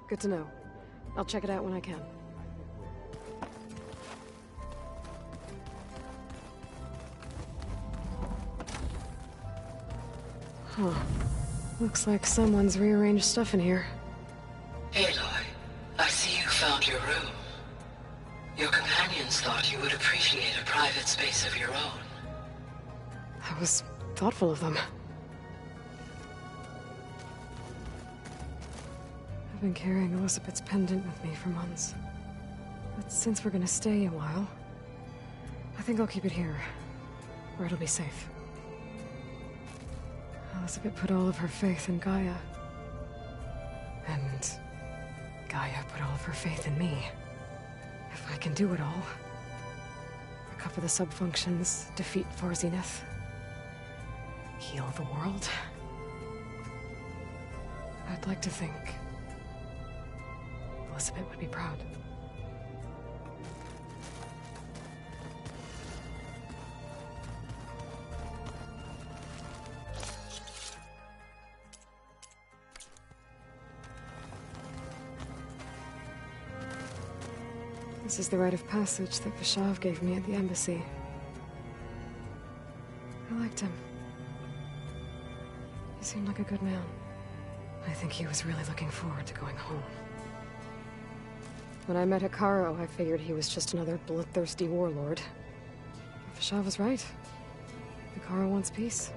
Good to know. I'll check it out when I can. Huh. Looks like someone's rearranged stuff in here. Aloy, I see you found your room. Your companions thought you would appreciate a private space of your own. That was thoughtful of them. I've been carrying Elizabeth's pendant with me for months. But since we're gonna stay a while, I think I'll keep it here, where it'll be safe. Elizabeth put all of her faith in Gaia. And Gaia put all of her faith in me. If I can do it all, recover the sub-functions, defeat Varzineth, heal the world, I'd like to think Elizabeth would be proud. This is the rite of passage that Vishav gave me at the embassy. I liked him. He seemed like a good man. I think he was really looking forward to going home. When I met Hekarro, I figured he was just another bloodthirsty warlord. But Vishav was right. Hekarro wants peace.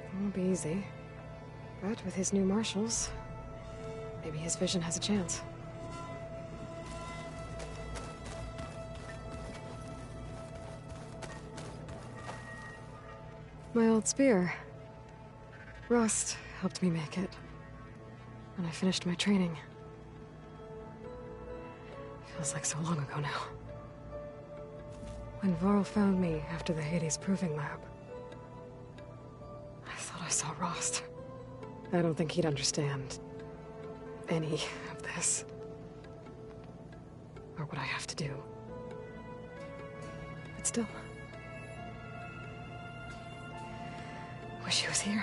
It won't be easy. But with his new marshals, maybe his vision has a chance. My old spear. Rust helped me make it. When I finished my training. Feels like so long ago now. When Varl found me after the Hades Proving Lab, I thought I saw Rost. I don't think he'd understand any of this. Or what I have to do. But still. Wish he was here.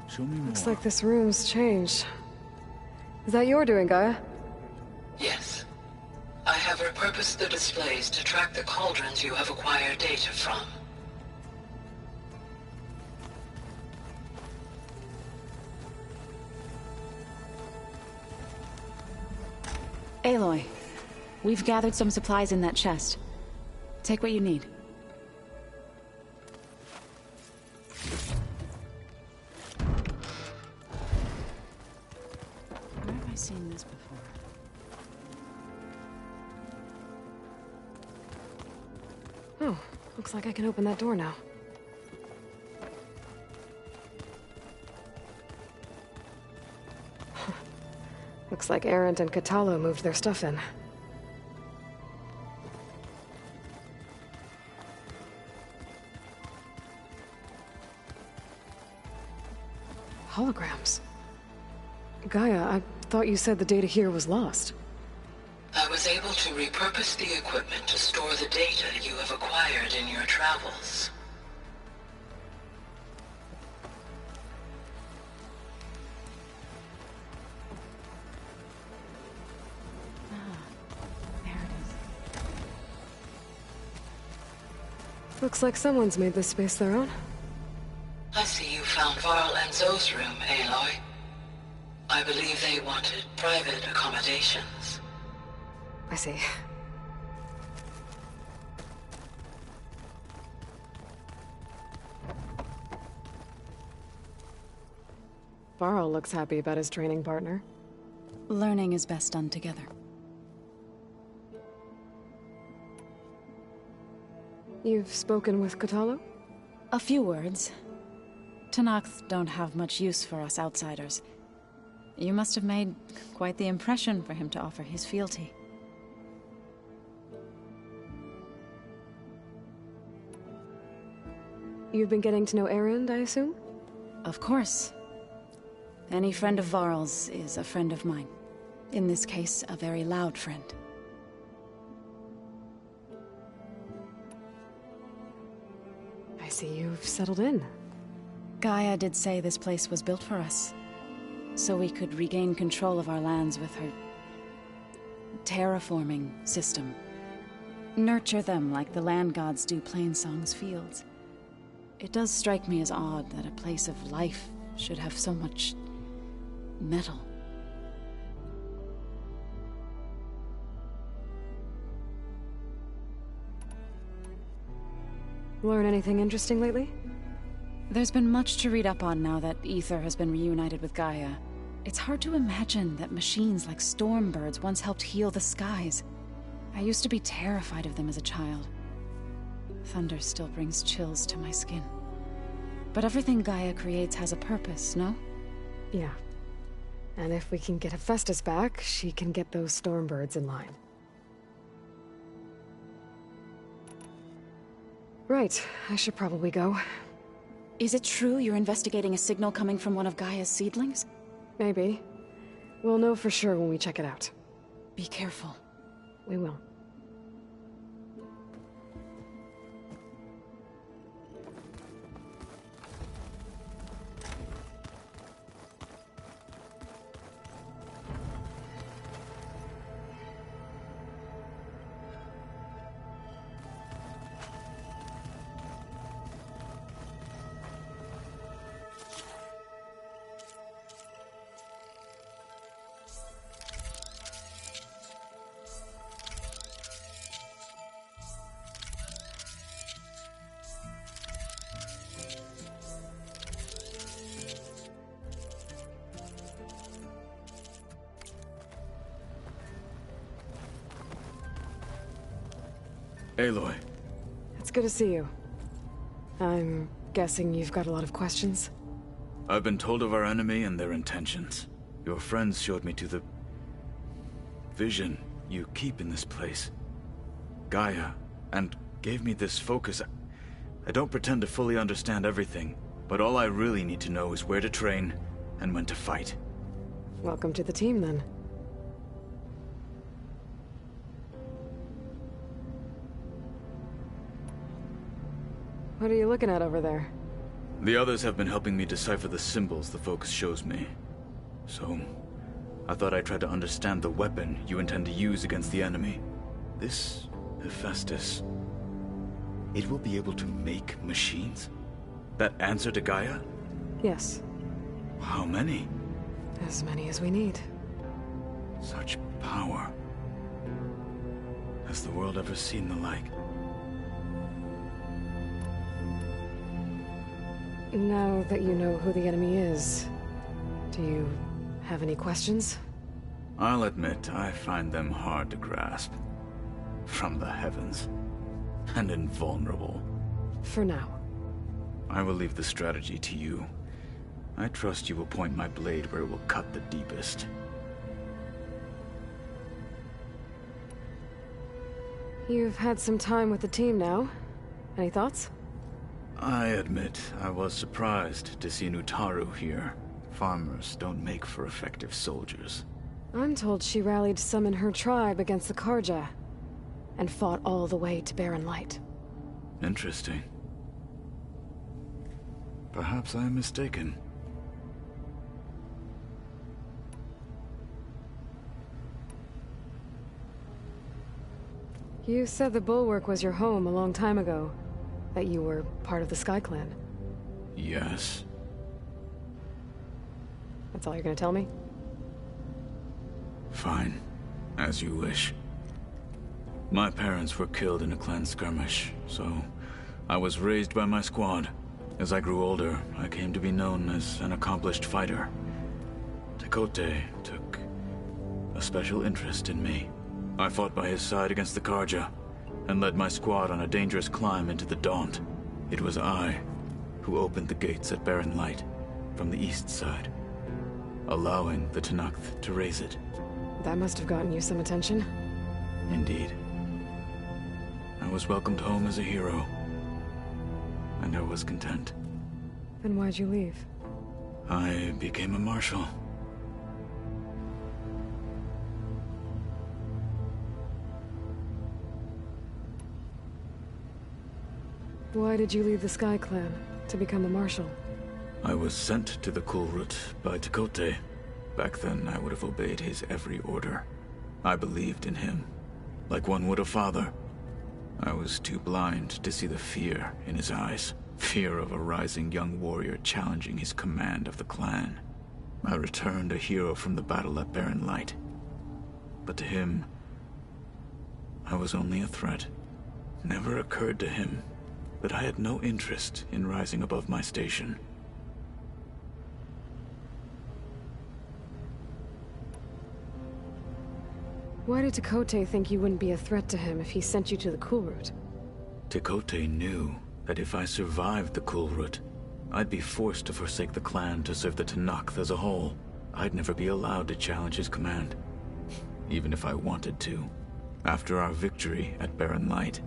Show me more. Looks like this room's changed. Is that your doing, Gaia? Yes. I have repurposed the displays to track the cauldrons you have acquired data from. Aloy, we've gathered some supplies in that chest. Take what you need. Where have I seen this before? Oh, looks like I can open that door now. Looks like Erend and Kotallo moved their stuff in. Holograms. Gaia, I thought you said the data here was lost. I was able to repurpose the equipment to store the data you have acquired in your travels. There it is. Looks like someone's made this space their own. I see you found Varl and Zoe's room, Aloy. I believe they wanted private accommodations. I see. Varl looks happy about his training partner. Learning is best done together. You've spoken with Kotallo? A few words. Tenakth don't have much use for us outsiders. You must have made quite the impression for him to offer his fealty. You've been getting to know Erend, I assume? Of course. Any friend of Varl's is a friend of mine. In this case, a very loud friend. I see you've settled in. Gaia did say this place was built for us, so we could regain control of our lands with her terraforming system. Nurture them like the land gods do Plainsong's fields. It does strike me as odd that a place of life should have so much metal. Learn anything interesting lately? There's been much to read up on now that Aether has been reunited with Gaia. It's hard to imagine that machines like Stormbirds once helped heal the skies. I used to be terrified of them as a child. Thunder still brings chills to my skin. But everything Gaia creates has a purpose, no? Yeah. And if we can get Hephaestus back, she can get those Stormbirds in line. Right, I should probably go. Is it true you're investigating a signal coming from one of Gaia's seedlings? Maybe. We'll know for sure when we check it out. Be careful. We will. Aloy. It's good to see you. I'm guessing you've got a lot of questions? I've been told of our enemy and their intentions. Your friends showed me to the vision you keep in this place. Gaia, and gave me this focus. I don't pretend to fully understand everything, but all I really need to know is where to train and when to fight. Welcome to the team, then. What are you looking at over there? The others have been helping me decipher the symbols the focus shows me. So, I thought I'd try to understand the weapon you intend to use against the enemy. This Hephaestus, it will be able to make machines? That answer to Gaia? Yes. How many? As many as we need. Such power. Has the world ever seen the like? Now that you know who the enemy is, do you have any questions? I'll admit, I find them hard to grasp. From the heavens. And invulnerable. For now. I will leave the strategy to you. I trust you will point my blade where it will cut the deepest. You've had some time with the team now. Any thoughts? I admit, I was surprised to see Nutaru here. Farmers don't make for effective soldiers. I'm told she rallied some in her tribe against the Karja, and fought all the way to Barren Light. Interesting. Perhaps I am mistaken. You said the Bulwark was your home a long time ago. That you were part of the Sky Clan. Yes. That's all you're gonna tell me? Fine. As you wish. My parents were killed in a clan skirmish, so I was raised by my squad. As I grew older, I came to be known as an accomplished fighter. Tekotteh took a special interest in me. I fought by his side against the Karja, and led my squad on a dangerous climb into the Daunt. It was I who opened the gates at Barren Light from the east side, allowing the Tenakth to raise it. That must have gotten you some attention. Indeed. I was welcomed home as a hero, and I was content. Then why'd you leave? I became a marshal. Why did you leave the Sky Clan to become a marshal? I was sent to the Kulrut by Tekotteh. Back then, I would have obeyed his every order. I believed in him, like one would a father. I was too blind to see the fear in his eyes. Fear of a rising young warrior challenging his command of the clan. I returned a hero from the battle at Barren Light. But to him, I was only a threat. Never occurred to him that I had no interest in rising above my station. Why did Tekotteh think you wouldn't be a threat to him if he sent you to the Kulrut? Tekotteh knew that if I survived the Kulrut, I'd be forced to forsake the clan to serve the Tenakth as a whole. I'd never be allowed to challenge his command, even if I wanted to. After our victory at Barren Light,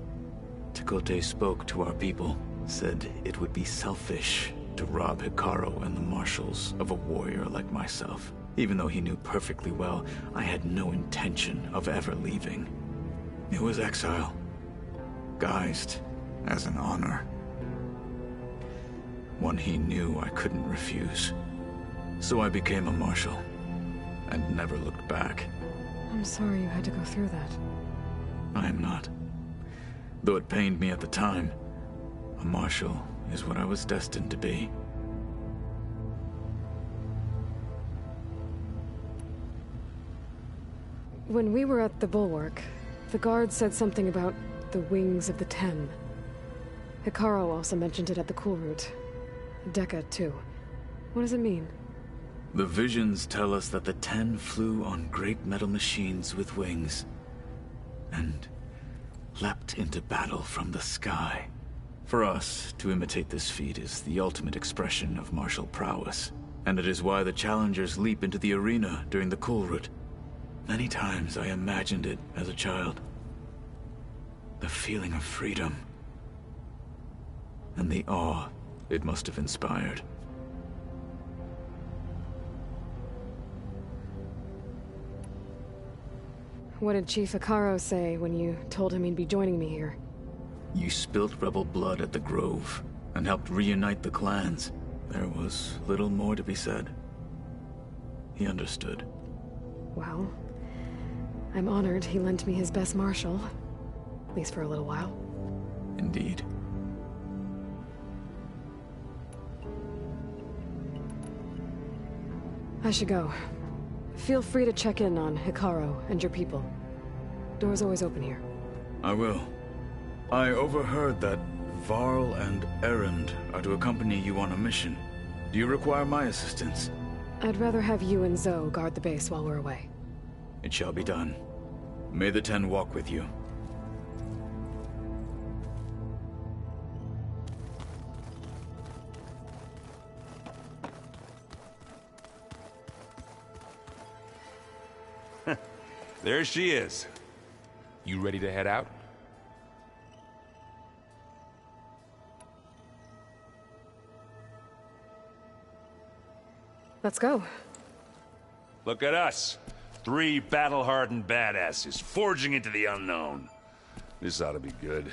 Tekotteh spoke to our people, said it would be selfish to rob Hekarro and the marshals of a warrior like myself. Even though he knew perfectly well I had no intention of ever leaving. It was exile, guised as an honor. One he knew I couldn't refuse. So I became a marshal, and never looked back. I'm sorry you had to go through that. I am not. Though it pained me at the time, a marshal is what I was destined to be. When we were at the Bulwark, the guard said something about the Wings of the Ten. Hekarro also mentioned it at the Kulrut. Dekka, too. What does it mean? The visions tell us that the Ten flew on great metal machines with wings, and leapt into battle from the sky. For us, to imitate this feat is the ultimate expression of martial prowess, and it is why the challengers leap into the arena during the Kulrut. Many times I imagined it as a child. The feeling of freedom, and the awe it must have inspired. What did Chief Hekarro say when you told him he'd be joining me here? You spilt rebel blood at the Grove, and helped reunite the clans. There was little more to be said. He understood. Well, I'm honored he lent me his best marshal. At least for a little while. Indeed. I should go. Feel free to check in on Hekarro and your people. Door's always open here. I will. I overheard that Varl and Erend are to accompany you on a mission. Do you require my assistance? I'd rather have you and Zoe guard the base while we're away. It shall be done. May the Ten walk with you. There she is. You ready to head out? Let's go. Look at us. 3 battle-hardened badasses forging into the unknown. This ought to be good.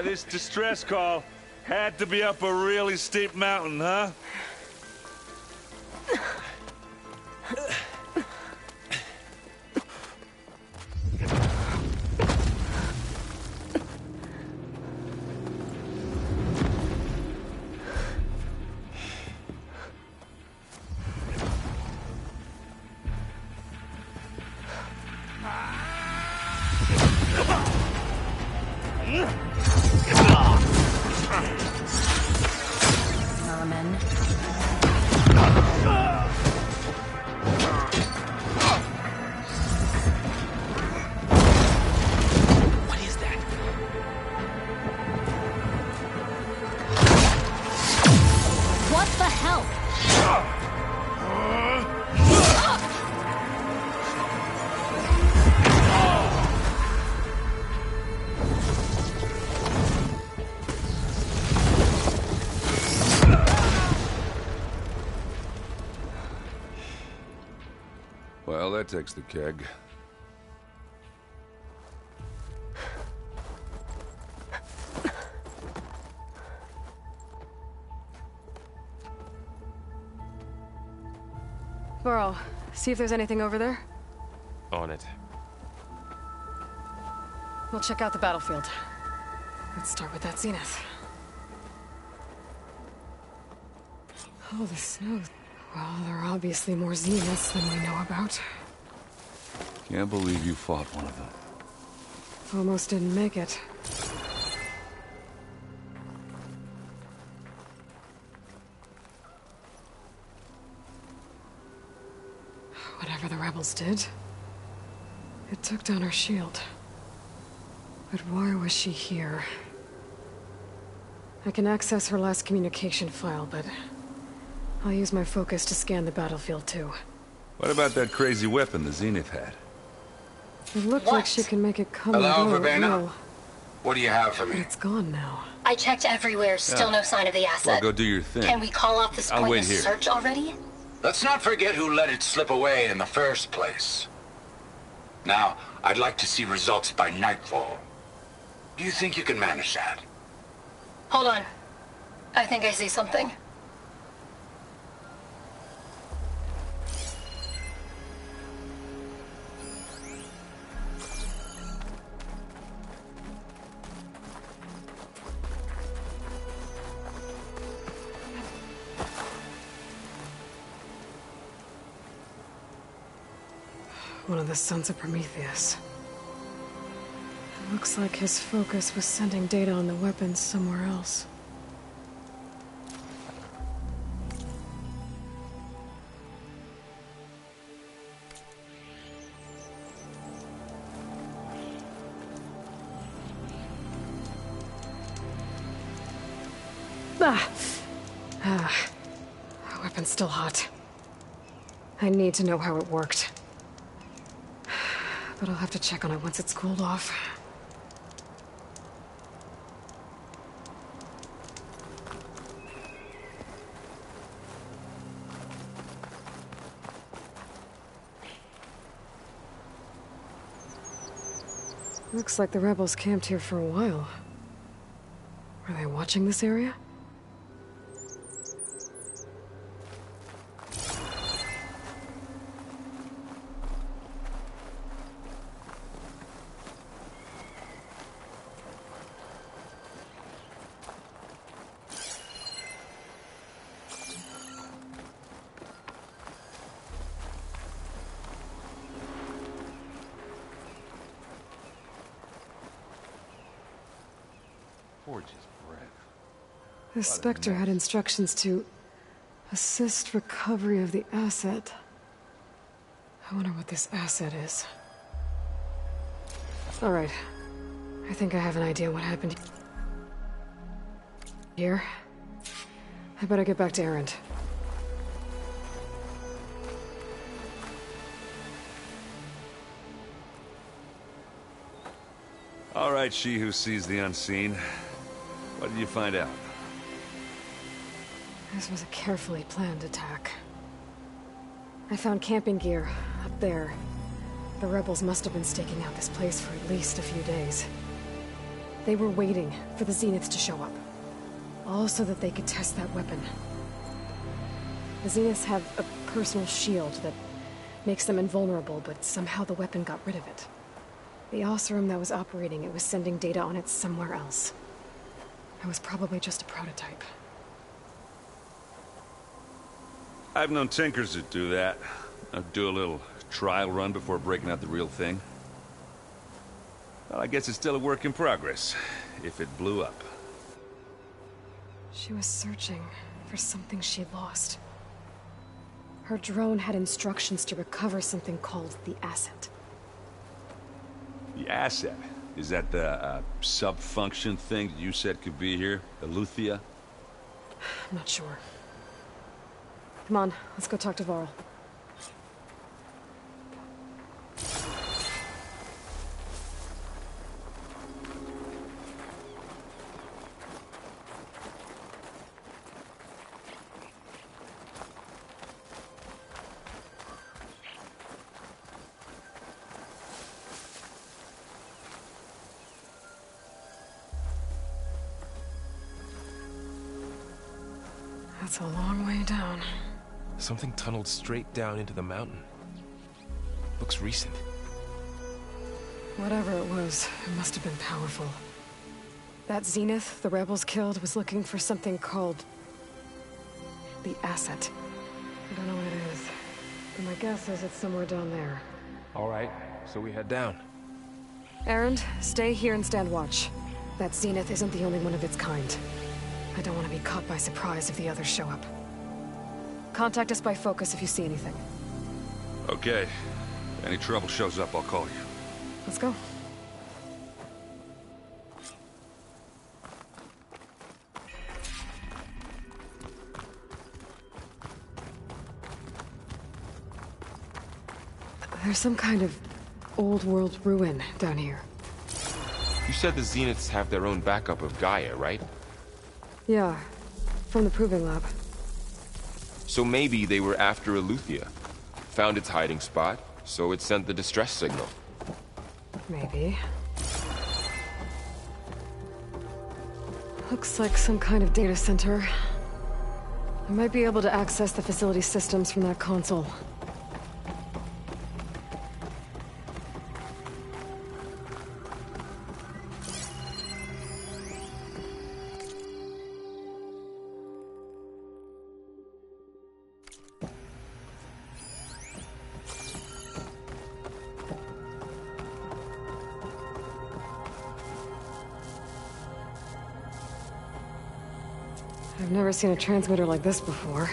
This distress call had to be up a really steep mountain, huh? that takes the keg. Varl, see if there's anything over there. On it. We'll check out the battlefield. Let's start with that Zenith. Oh, the snow. Well, there are obviously more Zeniths than we know about. Can't believe you fought one of them. Almost didn't make it. Whatever the rebels did, it took down her shield. But why was she here? I can access her last communication file, but I'll use my focus to scan the battlefield too. What about that crazy weapon the Zenith had? It looked like she can make it come Hello, and go at Verbena? will, What do you have for but me? it's gone now. I checked everywhere, still no sign of the Well, asset. go do your thing. Can we call off this I'll wait pointless here. search already? Let's not forget who let it slip away in the first place. Now, I'd like to see results by nightfall. Do you think you can manage that? Hold on. I think I see something. One of the sons of Prometheus. It looks like his focus was sending data on the weapons somewhere else. The weapon's still hot. I need to know how it worked. But I'll have to check on it once it's cooled off. Looks like the rebels camped here for a while. Were they watching this area? Forge's breath. The Spectre had instructions to assist recovery of the asset. I wonder what this asset is. All right. I think I have an idea what happened here. I better get back to Erend. All right, she who sees the unseen. What did you find out? This was a carefully planned attack. I found camping gear up there. The rebels must have been staking out this place for at least a few days. They were waiting for the Zeniths to show up. All so that they could test that weapon. The Zeniths have a personal shield that makes them invulnerable, but somehow the weapon got rid of it. The Oseram that was operating it was sending data on it somewhere else. It was probably just a prototype. I've known tinkers that do that. Do a little trial run before breaking out the real thing. Well, I guess it's still a work in progress, if it blew up. She was searching for something she lost. Her drone had instructions to recover something called the asset. The asset? Is that the sub-function thing that you said could be here? Eleuthia? I'm not sure. Come on, let's go talk to Varl. That's a long way down. Something tunneled straight down into the mountain. Looks recent. Whatever it was, it must have been powerful. That Zenith the rebels killed was looking for something called the Asset. I don't know what it is, but my guess is it's somewhere down there. All right, so we head down. Erend, stay here and stand watch. That Zenith isn't the only one of its kind. I don't want to be caught by surprise if the others show up. Contact us by focus if you see anything. Okay. Any trouble shows up, I'll call you. Let's go. There's some kind of old world ruin down here. You said the Zeniths have their own backup of Gaia, right? Yeah, from the Proving Lab. So maybe they were after Eleuthia. Found its hiding spot, so it sent the distress signal. Maybe. Looks like some kind of data center. I might be able to access the facility systems from that console. I've never seen a transmitter like this before.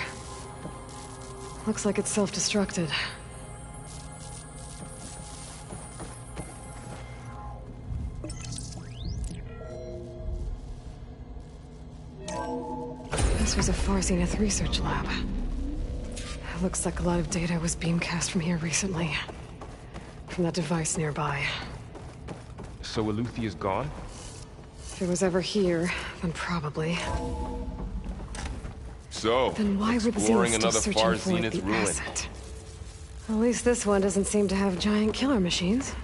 Looks like it's self-destructed. This was a Far Zenith research lab. Looks like a lot of data was beamcast from here recently. From that device nearby. So Eleuthia's gone? If it was ever here, then probably. So, Then why were the exploring Zeniths another still Far searching for Zenith the ruin. asset? At least this one doesn't seem to have giant killer machines.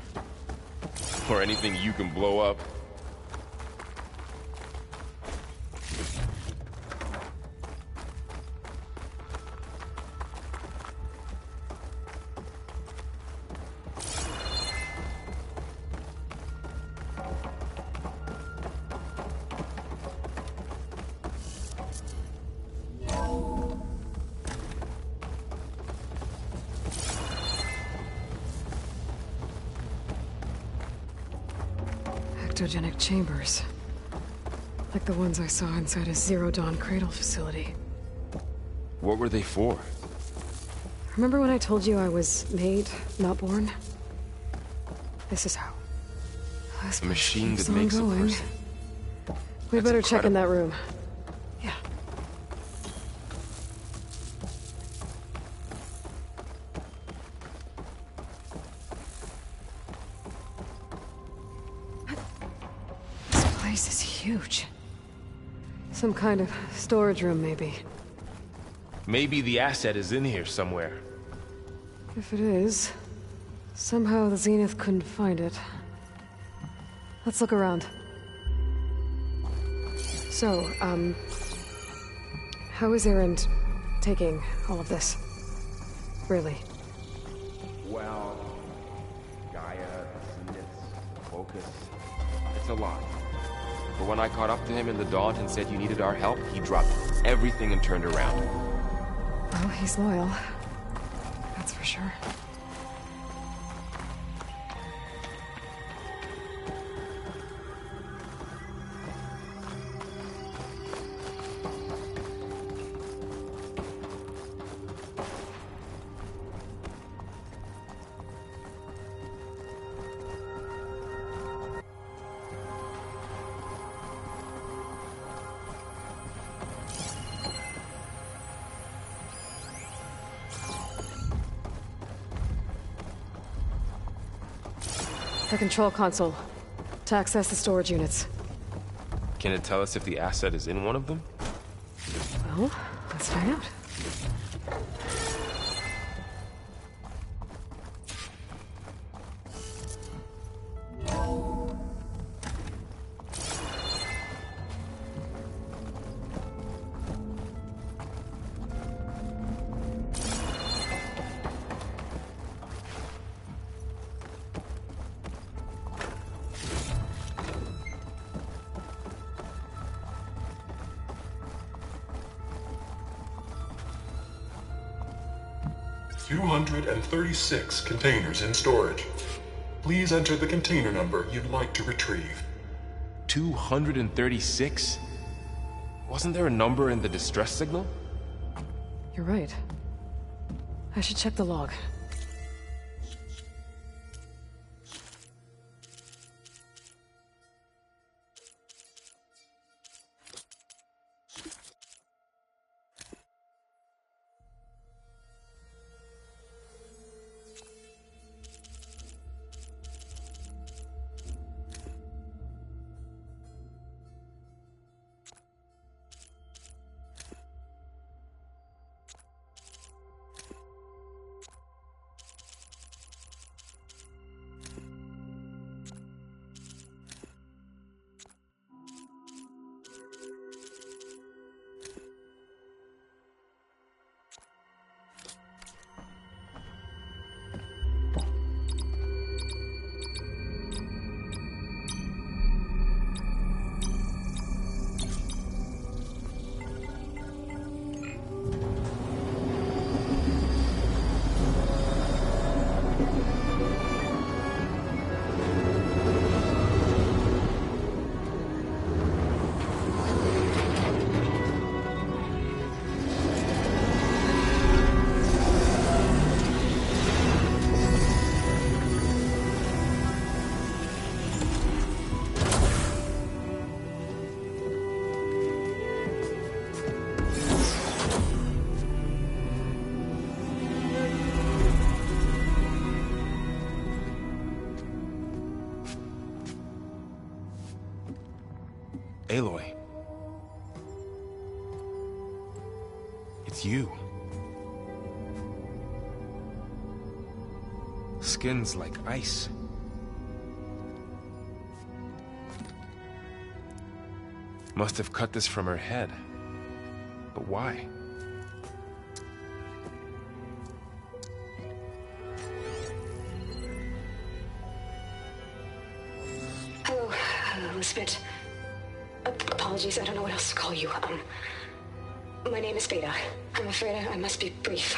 Or anything you can blow up. Ectogenic chambers. Like the ones I saw inside a Zero Dawn cradle facility. What were they for? Remember when I told you I was made, not born? This is how. This A machine keeps that on makes a going. person. We That's better check in that incredible. room. Yeah. This place is huge. Some kind of storage room, maybe. Maybe the asset is in here somewhere. If it is, somehow the Zenith couldn't find it. Let's look around. So, how is Erend taking all of this? Really? Well, Gaia, the Zeniths, Focus. It's a lot. But when I caught up to him in the Daunt and said you needed our help, he dropped everything and turned around. Well, he's loyal. That's for sure. The control console. To access the storage units. Can it tell us if the asset is in one of them? Well, let's find out. 236 containers in storage. Please enter the container number you'd like to retrieve. 236? Wasn't there a number in the distress signal? You're right. I should check the log. Aloy. It's you. Skin's like ice. Must have cut this from her head. But why? Hello, Elizabeth. Apologies, I don't know what else to call you. My name is Beta. I'm afraid I must be brief.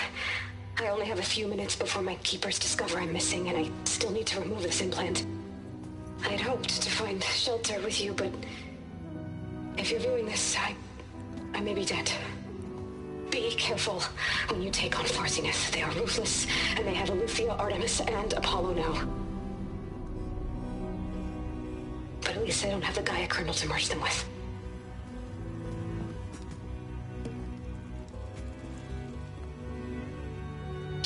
I only have a few minutes before my keepers discover I'm missing, and I still need to remove this implant. I had hoped to find shelter with you, but if you're viewing this, I may be dead. Be careful when you take on Farsineth. They are ruthless, and they have Eleuthia, Artemis, and Apollo now. But at least I don't have the Gaia kernel to merge them with.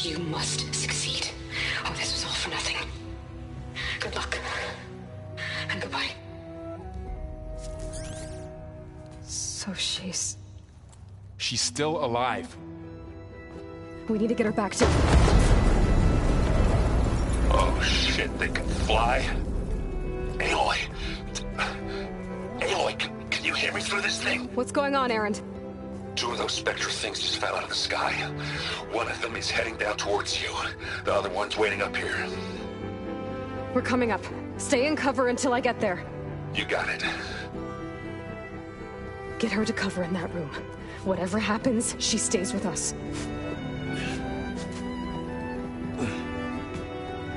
You must succeed. Oh, this was all for nothing. Good luck. And goodbye. So she's... She's still alive. We need to get her back to... Oh shit, they can fly? Aloy! Aloy, can you hear me through this thing? What's going on, Erend? Two of those Spectre things just fell out of the sky. One of them is heading down towards you. The other one's waiting up here. We're coming up. Stay in cover until I get there. You got it. Get her to cover in that room. Whatever happens, she stays with us.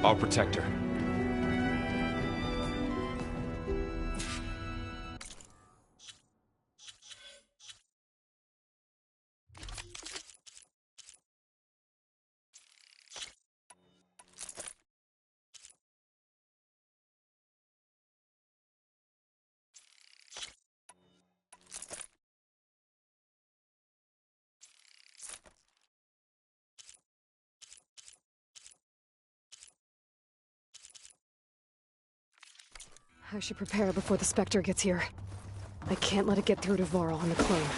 I'll protect her. I should prepare before the Spectre gets here. I can't let it get through to Varl and the clone.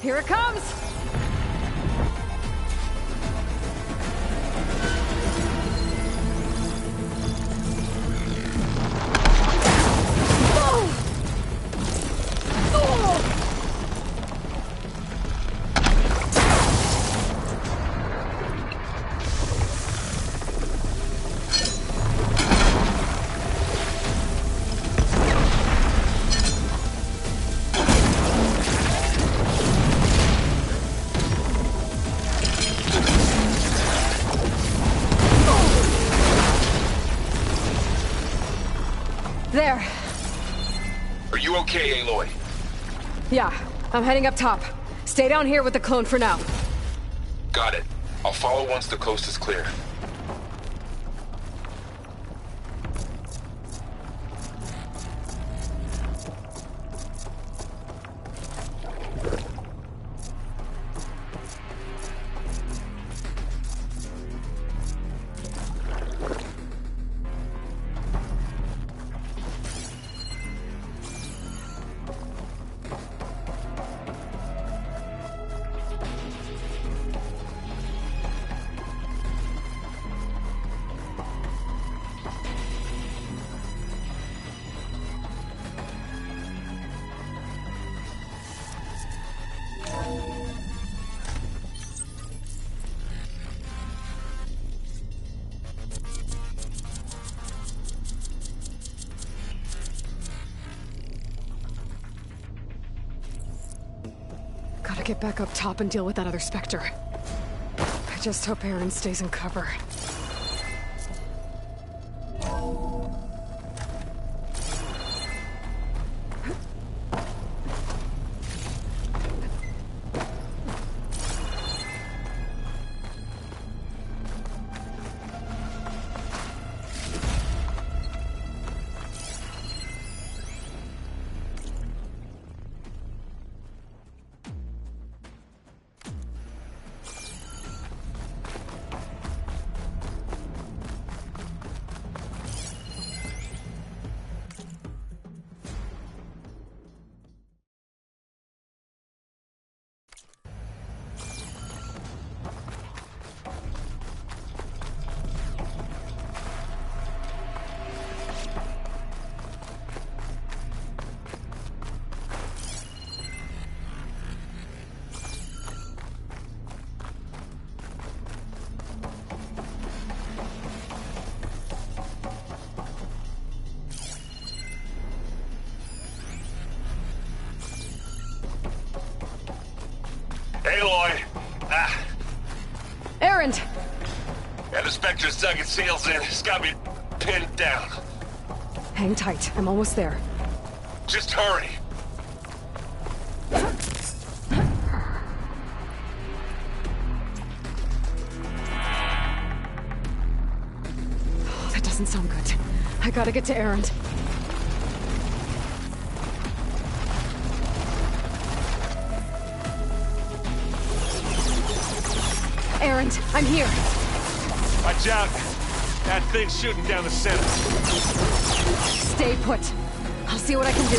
Here it comes! There. Are you okay, Aloy? Yeah, I'm heading up top. Stay down here with the clone for now. Got it. I'll follow once the coast is clear. Gotta get back up top and deal with that other Spectre. I just hope Aaron stays in cover. Aloy! Erend! Yeah, the Spectre's dug its heels in. It's got me pinned down. Hang tight. I'm almost there. Just hurry. Oh, that doesn't sound good. I gotta get to Erend. Erend, I'm here. Watch out. That thing's shooting down the center. Stay put. I'll see what I can do.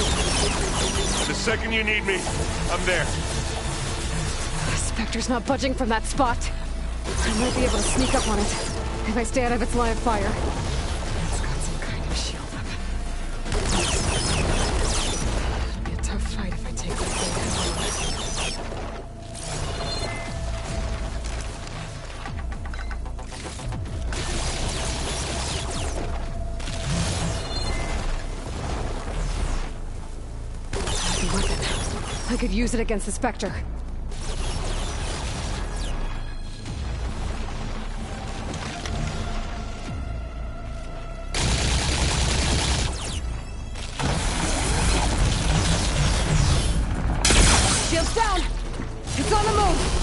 The second you need me, I'm there. Spectre's not budging from that spot. I might be able to sneak up on it if I stay out of its line of fire. It's got some kind of shield up. It'll be a tough fight if I take that thing head on. I could use it against the Spectre. Shield's down! It's on the move!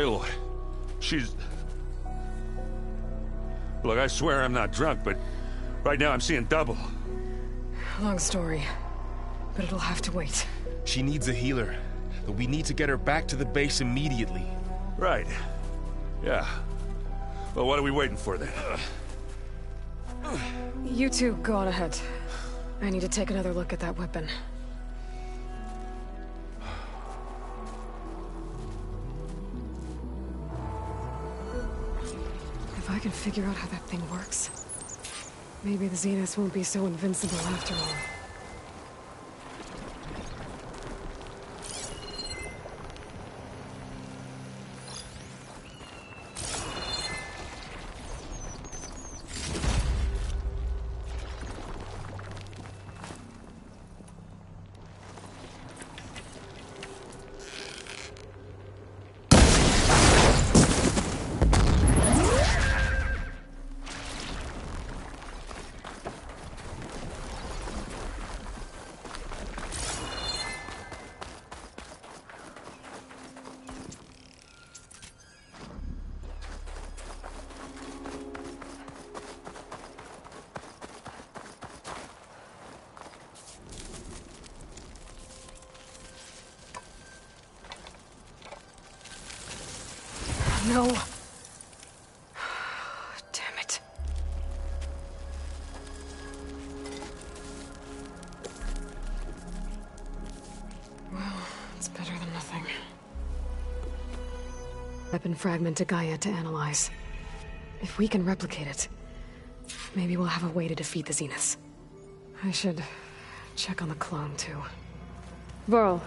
Aloy, she's... Look, I swear I'm not drunk, but right now I'm seeing double. Long story, but it'll have to wait. She needs a healer, but we need to get her back to the base immediately. Right. Yeah. Well, what are we waiting for then? You two go on ahead. I need to take another look at that weapon. If I can figure out how that thing works, maybe the Zeniths won't be so invincible after all. No. Damn it. Well, it's better than nothing. Weapon fragment to Gaia to analyze. If we can replicate it, maybe we'll have a way to defeat the Zeniths. I should check on the clone, too. Varl,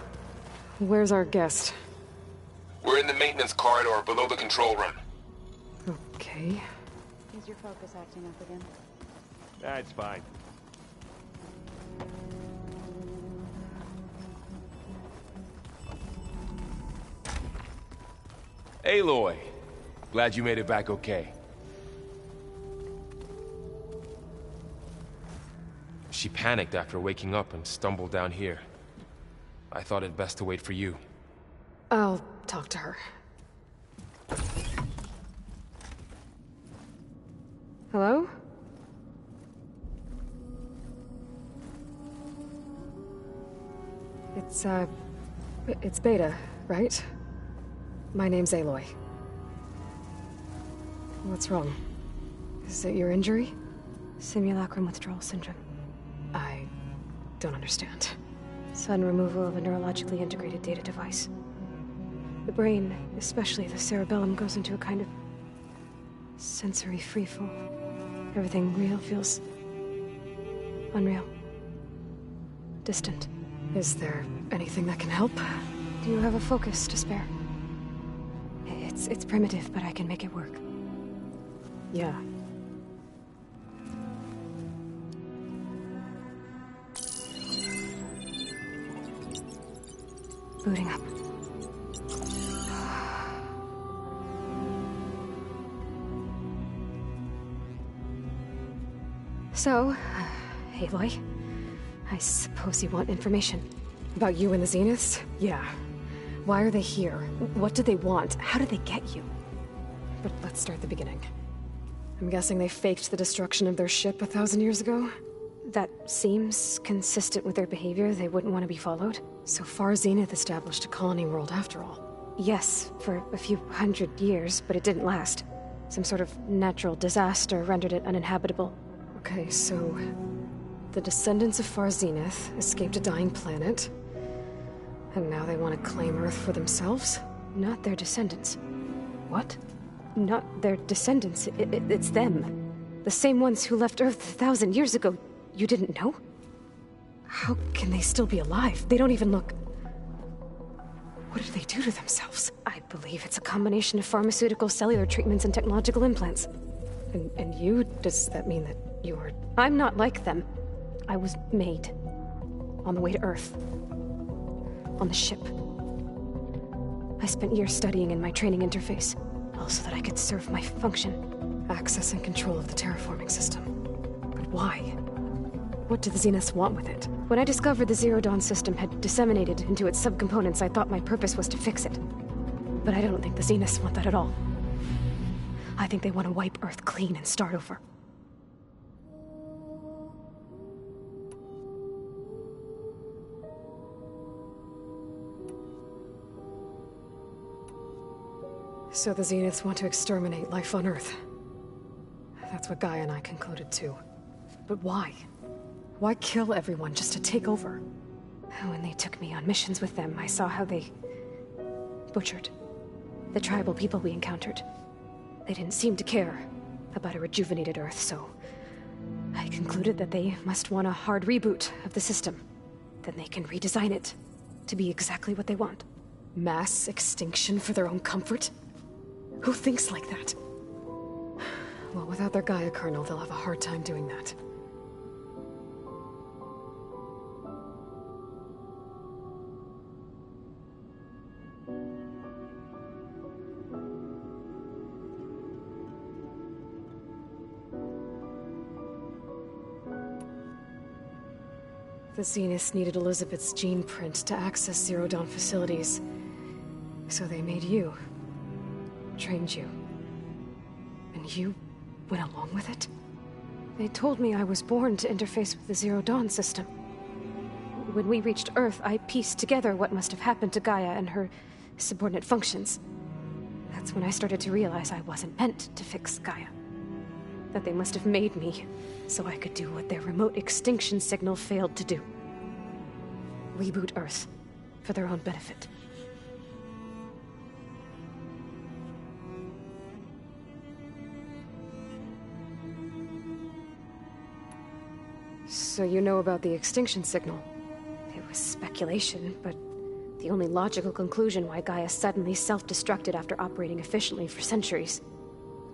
where's our guest? We're in the maintenance corridor below the control room. Okay. Is your focus acting up again? That's fine. Aloy, glad you made it back okay. She panicked after waking up and stumbled down here. I thought it best to wait for you. I'll talk to her. Hello? It's Beta, right? My name's Aloy. What's wrong? Is it your injury? Simulacrum withdrawal syndrome. I don't understand. Sudden removal of a neurologically integrated data device. The brain, especially the cerebellum, goes into a kind of sensory freefall. Everything real feels unreal. Distant. Is there anything that can help? Do you have a focus to spare? It's primitive, but I can make it work. Yeah. Booting up. So, Aloy, I suppose you want information. About you and the Zeniths? Yeah. Why are they here? What do they want? How did they get you? But let's start the beginning. I'm guessing they faked the destruction of their ship 1,000 years ago? That seems consistent with their behavior. They wouldn't want to be followed. So far, Zenith established a colony world after all. Yes, for a few hundred years, but it didn't last. Some sort of natural disaster rendered it uninhabitable. Okay, so the descendants of Far Zenith escaped a dying planet, and now they want to claim Earth for themselves? Not their descendants. What? Not their descendants. It's them. The same ones who left Earth 1,000 years ago. You didn't know? How can they still be alive? They don't even look... What did they do to themselves? I believe it's a combination of pharmaceutical, cellular treatments, and technological implants. And you? Does that mean that you are... I'm not like them. I was made. On the way to Earth. On the ship. I spent years studying in my training interface, all so that I could serve my function. Access and control of the terraforming system. But why? What do the Zeniths want with it? When I discovered the Zero Dawn system had disseminated into its subcomponents, I thought my purpose was to fix it. But I don't think the Zeniths want that at all. I think they want to wipe Earth clean and start over. So the Zeniths want to exterminate life on Earth. That's what Gaia and I concluded too. But why? Why kill everyone just to take over? When they took me on missions with them, I saw how they butchered the tribal people we encountered. They didn't seem to care about a rejuvenated Earth, so I concluded that they must want a hard reboot of the system. Then they can redesign it to be exactly what they want. Mass extinction for their own comfort? Who thinks like that? Well, without their Gaia kernel, they'll have a hard time doing that. The Zeniths needed Elizabeth's gene print to access Zero Dawn facilities. So they made you. Trained you. And you went along with it? They told me I was born to interface with the Zero Dawn system. When we reached Earth, I pieced together what must have happened to Gaia and her subordinate functions. That's when I started to realize I wasn't meant to fix Gaia. That they must have made me so I could do what their remote extinction signal failed to do. Reboot Earth for their own benefit. So you know about the extinction signal? It was speculation, but the only logical conclusion why Gaia suddenly self-destructed after operating efficiently for centuries.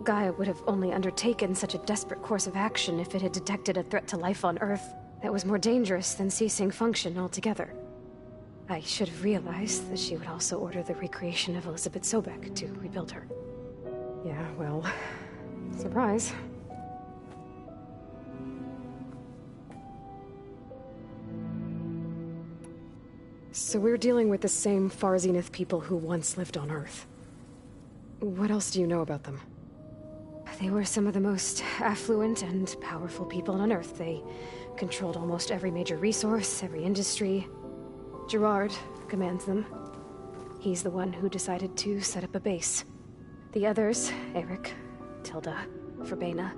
Gaia would have only undertaken such a desperate course of action if it had detected a threat to life on Earth that was more dangerous than ceasing function altogether. I should have realized that she would also order the recreation of Elizabeth Sobek to rebuild her. Yeah, well, surprise. So we're dealing with the same Far Zenith people who once lived on Earth. What else do you know about them? They were some of the most affluent and powerful people on Earth. They controlled almost every major resource, every industry. Gerard commands them. He's the one who decided to set up a base. The others, Eric, Tilda, Verbena,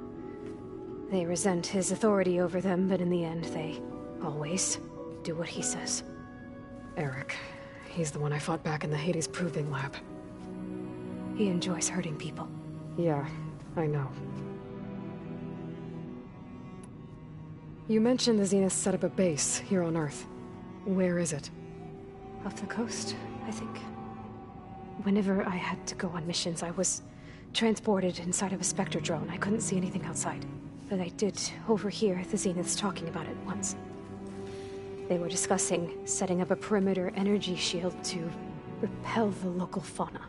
they resent his authority over them, but in the end, they always do what he says. Eric. He's the one I fought back in the Hades Proving Lab. He enjoys hurting people. Yeah, I know. You mentioned the Zeniths set up a base here on Earth. Where is it? Off the coast, I think. Whenever I had to go on missions, I was transported inside of a Spectre drone. I couldn't see anything outside. But I did overhear the Zeniths talking about it once. They were discussing setting up a perimeter energy shield to repel the local fauna.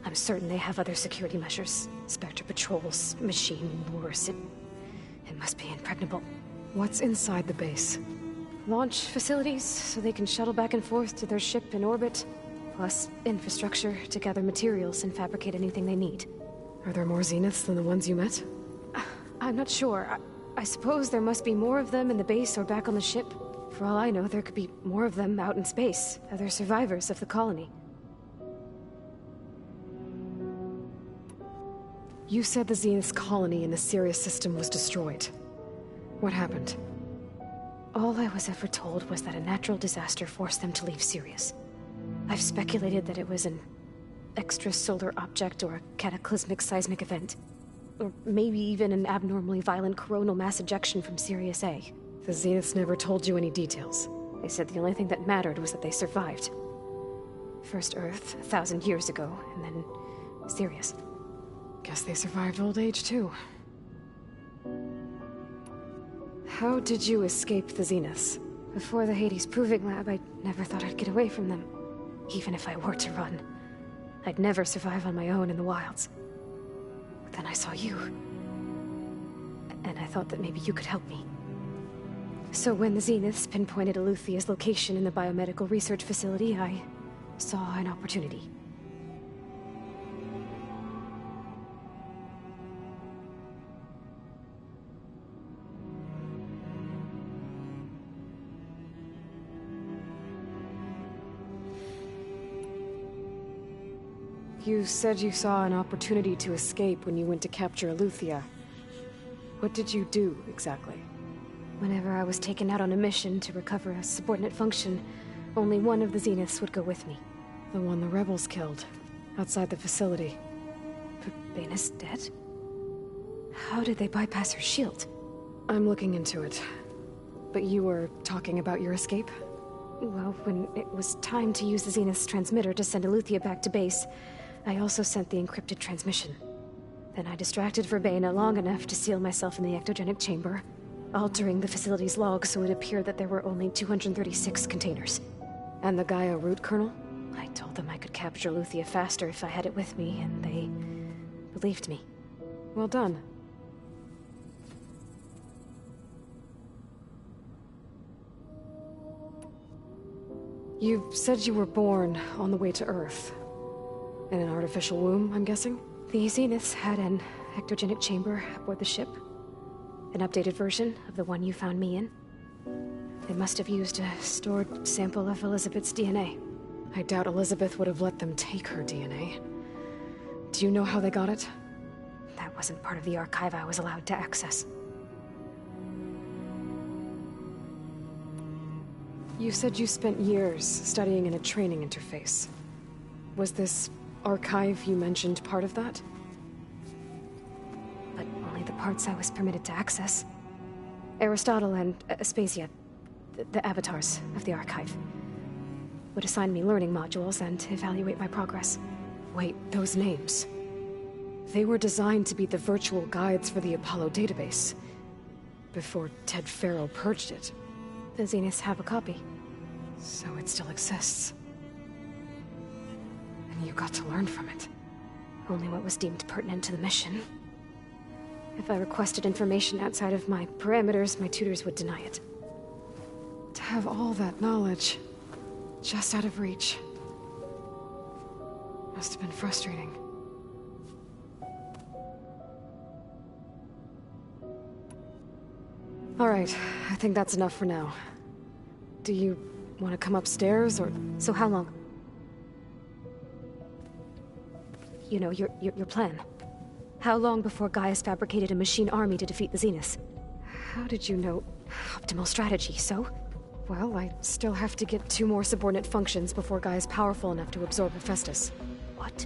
I'm certain they have other security measures. Spectre patrols, machine wars. It must be impregnable. What's inside the base? Launch facilities, so they can shuttle back and forth to their ship in orbit. Plus infrastructure to gather materials and fabricate anything they need. Are there more Zeniths than the ones you met? I'm not sure. I suppose there must be more of them in the base or back on the ship. For all I know, there could be more of them out in space. Other survivors of the colony. You said the Zenith's colony in the Sirius system was destroyed. What happened? All I was ever told was that a natural disaster forced them to leave Sirius. I've speculated that it was an extrasolar object or a cataclysmic seismic event. Or maybe even an abnormally violent coronal mass ejection from Sirius A. The Zeniths never told you any details. They said the only thing that mattered was that they survived. First Earth, 1,000 years ago, and then Sirius. Guess they survived old age, too. How did you escape the Zeniths? Before the Hades Proving Lab, I never thought I'd get away from them. Even if I were to run. I'd never survive on my own in the wilds. But then I saw you. And I thought that maybe you could help me. So when the Zeniths pinpointed Eluthia's location in the biomedical research facility, I saw an opportunity. You said you saw an opportunity to escape when you went to capture Eleuthia. What did you do, exactly? Whenever I was taken out on a mission to recover a subordinate function, only one of the Zeniths would go with me. The one the rebels killed, outside the facility. But Baina's dead? How did they bypass her shield? I'm looking into it. But you were talking about your escape? Well, when it was time to use the Zenith's transmitter to send Eleuthia back to base, I also sent the encrypted transmission. Then I distracted Verbena long enough to seal myself in the ectogenic chamber, altering the facility's log so it appeared that there were only 236 containers. And the Gaia root kernel? I told them I could capture Eleuthia faster if I had it with me, and they believed me. Well done. You said you were born on the way to Earth. In an artificial womb, I'm guessing? The Zeniths had an ectogenic chamber aboard the ship. An updated version of the one you found me in. They must have used a stored sample of Elizabeth's DNA. I doubt Elizabeth would have let them take her DNA. Do you know how they got it? That wasn't part of the archive I was allowed to access. You said you spent years studying in a training interface. Was this archive you mentioned part of that? But only the parts I was permitted to access. Aristotle and Aspasia, the avatars of the archive, would assign me learning modules and evaluate my progress. Wait, those names. They were designed to be the virtual guides for the Apollo database. Before Ted Faro purged it. The Zeniths have a copy. So it still exists. And you got to learn from it. Only what was deemed pertinent to the mission. If I requested information outside of my parameters, my tutors would deny it. To have all that knowledge, just out of reach. Must have been frustrating. All right, I think that's enough for now. Do you want to come upstairs, or... So how long? You know, your plan. How long before Gaia's fabricated a machine army to defeat the Zeniths? How did you know? Optimal strategy, so? Well, I still have to get 2 more subordinate functions before Gaia's powerful enough to absorb Hephaestus. What?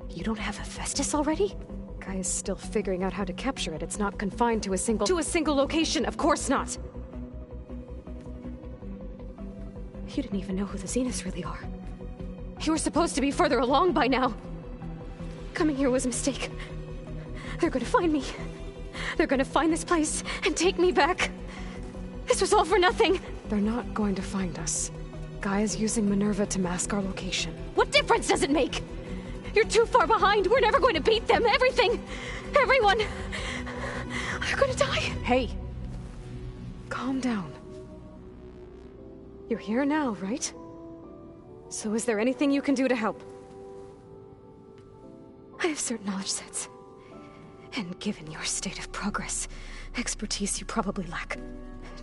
You don't have Hephaestus already? Gaia's still figuring out how to capture it. It's not confined to a single... To a single location! Of course not! You didn't even know who the Zeniths really are. You were supposed to be further along by now! Coming here was a mistake. They're gonna find me. They're gonna find this place and take me back. This was all for nothing! They're not going to find us. Gaia's using Minerva to mask our location. What difference does it make? You're too far behind. We're never going to beat them. Everything. Everyone. They're gonna die. Hey. Calm down. You're here now, right? So is there anything you can do to help? I have certain knowledge sets. And given your state of progress, expertise you probably lack.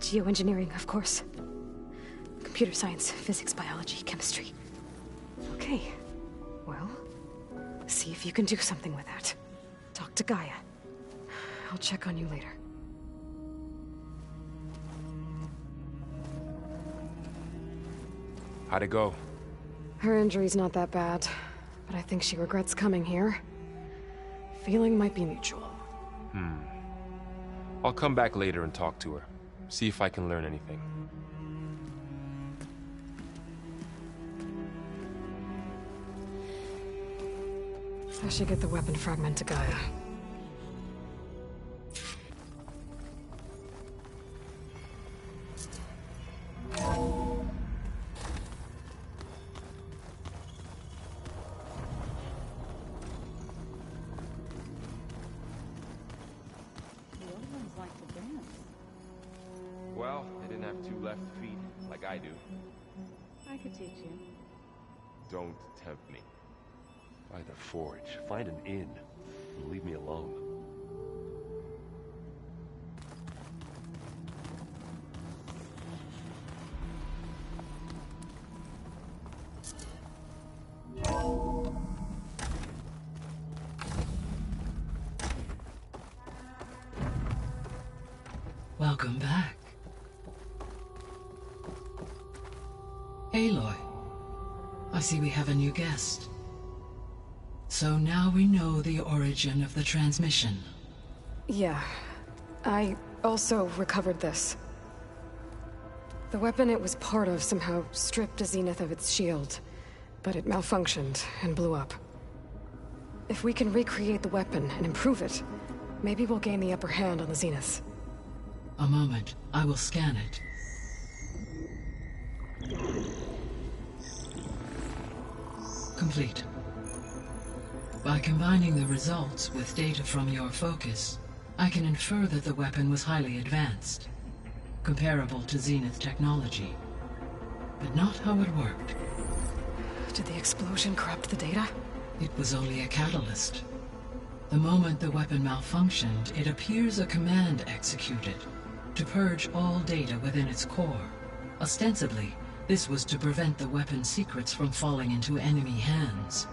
Geoengineering, of course. Computer science, physics, biology, chemistry. Okay. Well, see if you can do something with that. Talk to Gaia. I'll check on you later. How'd it go? Her injury's not that bad, but I think she regrets coming here. Feeling might be mutual. I'll come back later and talk to her. See if I can learn anything. I should get the weapon fragment to Gaia. Well, they didn't have 2 left feet, like I do. I could teach you. Don't tempt me. By the forge, find an inn, and leave me alone. Welcome back. Aloy, I see we have a new guest. So now we know the origin of the transmission. Yeah. I also recovered this. The weapon it was part of somehow stripped Zenith of its shield, but it malfunctioned and blew up. If we can recreate the weapon and improve it, maybe we'll gain the upper hand on the Zeniths. A moment. I will scan it. Complete. By combining the results with data from your focus, I can infer that the weapon was highly advanced, comparable to Zenith technology, but not how it worked. Did the explosion corrupt the data? It was only a catalyst. The moment the weapon malfunctioned, it appears a command executed to purge all data within its core. Ostensibly, this was to prevent the weapon's secrets from falling into enemy hands.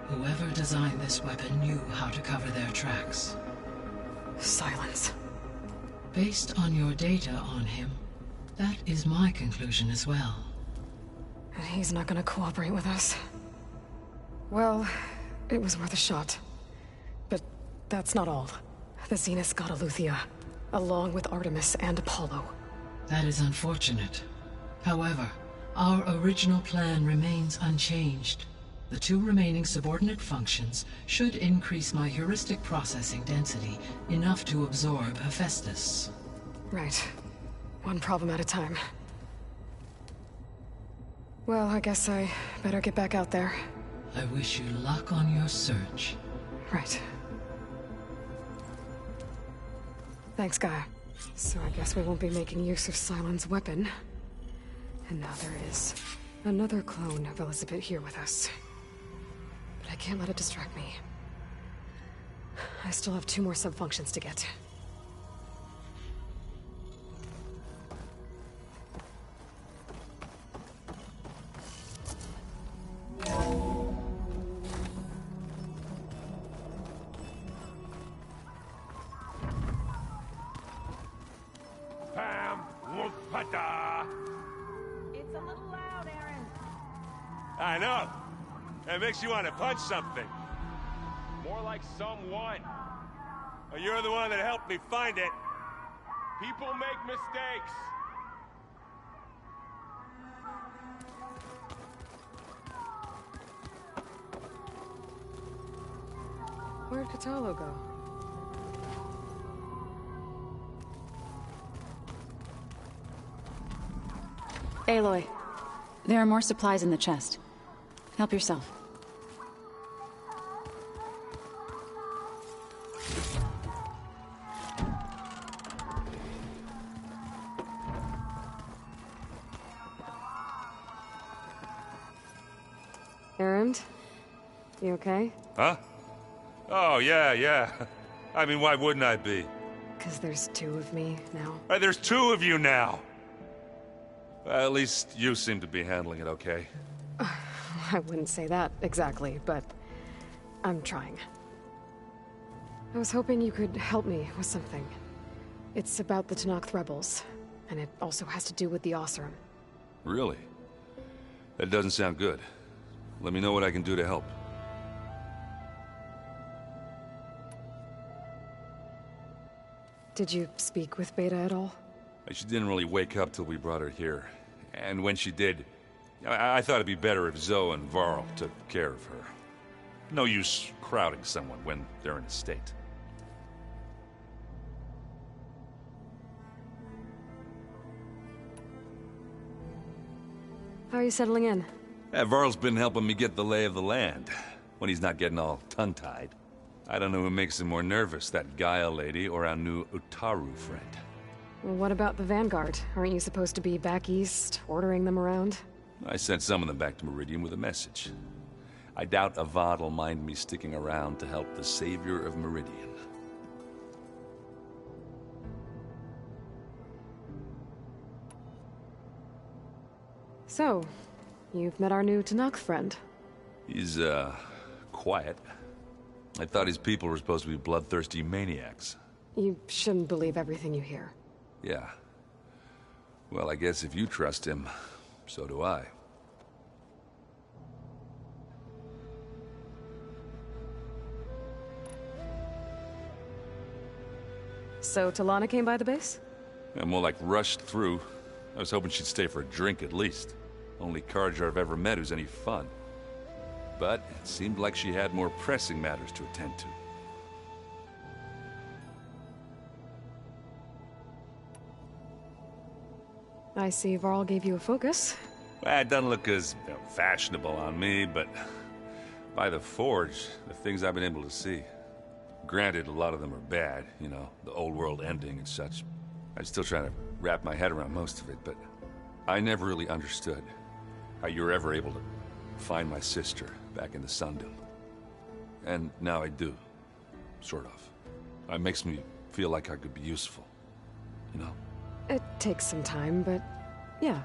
Whoever designed this weapon knew how to cover their tracks. Silence. Based on your data on him, that is my conclusion as well. And he's not gonna cooperate with us. Well, it was worth a shot. But that's not all. The Zeniths got Aletheia, along with Artemis and Apollo. That is unfortunate. However, our original plan remains unchanged. The 2 remaining subordinate functions should increase my heuristic processing density enough to absorb Hephaestus. Right. One problem at a time. Well, I guess I better get back out there. I wish you luck on your search. Right. Thanks, Gaia. So I guess we won't be making use of Cylon's weapon. And now there is another clone of Elizabeth here with us. But I can't let it distract me. I still have 2 more sub-functions to get. It's a little loud, Aaron. I know. It makes you want to punch something. More like someone. Well, you're the one that helped me find it. People make mistakes. Where'd Kotallo go? Aloy, there are more supplies in the chest. Help yourself. Erend? You okay? Huh? Oh, yeah. I mean, why wouldn't I be? 'Cause there's 2 of me now. There's 2 of you now! Well, at least you seem to be handling it okay. I wouldn't say that exactly, but I'm trying. I was hoping you could help me with something. It's about the Tenakth rebels, and it also has to do with the Oseram. Really? That doesn't sound good. Let me know what I can do to help. Did you speak with Beta at all? She didn't really wake up till we brought her here. And when she did, I thought it'd be better if Zoe and Varl took care of her. No use crowding someone when they're in a state. How are you settling in? Varl's been helping me get the lay of the land, when he's not getting all tongue-tied. I don't know who makes him more nervous, that Gaia lady or our new Utaru friend. Well, what about the Vanguard? Aren't you supposed to be back east, ordering them around? I sent some of them back to Meridian with a message. I doubt Avad will mind me sticking around to help the savior of Meridian. So, you've met our new Tenakth friend. He's, quiet. I thought his people were supposed to be bloodthirsty maniacs. You shouldn't believe everything you hear. Yeah. Well, I guess if you trust him, so do I. So Talana came by the base? Yeah, more like rushed through. I was hoping she'd stay for a drink at least. Only Carja I've ever met who's any fun. But it seemed like she had more pressing matters to attend to. I see Varl gave you a focus. Well, it doesn't look as fashionable on me, but by the Forge, the things I've been able to see. Granted, a lot of them are bad, you know, the old world ending and such. I'm still trying to wrap my head around most of it, but I never really understood how you were ever able to find my sister back in the Sundom. And now I do, sort of. It makes me feel like I could be useful, you know? It takes some time, but yeah.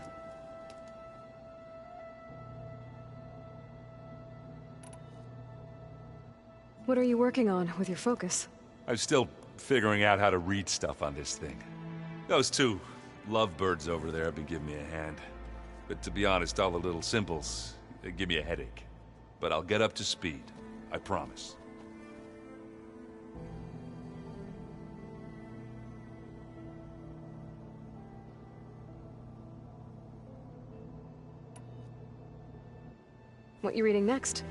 What are you working on with your focus? I'm still figuring out how to read stuff on this thing. Those two lovebirds over there have been giving me a hand. But to be honest, all the little symbols, they give me a headache. But I'll get up to speed, I promise. What you reading next?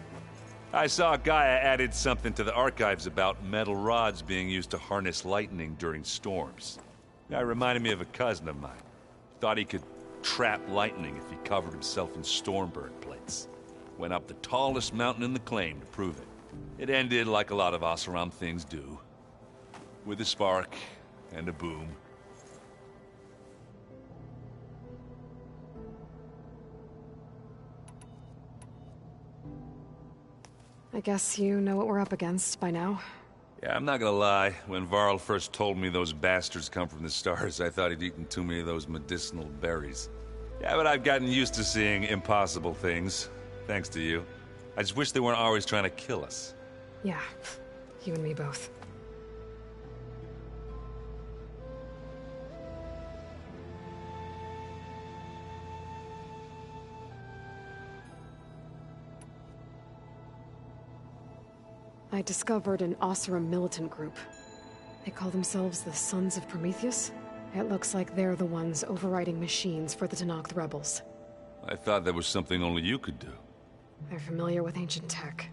I saw Gaia added something to the archives about metal rods being used to harness lightning during storms. That reminded me of a cousin of mine. Thought he could trap lightning if he covered himself in Stormbird plates. Went up the tallest mountain in the claim to prove it. It ended like a lot of Oseram things do. With a spark and a boom. I guess you know what we're up against by now. Yeah, I'm not gonna lie. When Varl first told me those bastards come from the stars, I thought he'd eaten too many of those medicinal berries. Yeah, but I've gotten used to seeing impossible things, thanks to you. I just wish they weren't always trying to kill us. Yeah, you and me both. I discovered an Oseram militant group. They call themselves the Sons of Prometheus. It looks like they're the ones overriding machines for the Tenakth rebels. I thought that was something only you could do. They're familiar with ancient tech,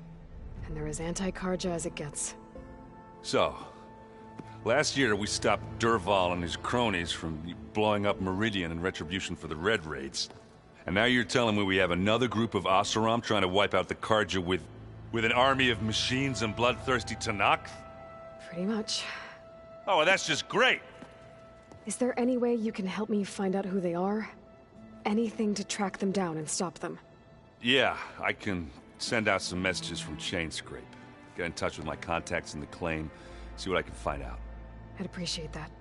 and they're as anti-Carja as it gets. So, last year we stopped Dervahl and his cronies from blowing up Meridian in retribution for the Red Raids. And now you're telling me we have another group of Oseram trying to wipe out the Carja with an army of machines and bloodthirsty Tenakth? Pretty much. Oh, well, that's just great! Is there any way you can help me find out who they are? Anything to track them down and stop them? Yeah, I can send out some messages from Chainscrape. Get in touch with my contacts in the claim, see what I can find out. I'd appreciate that.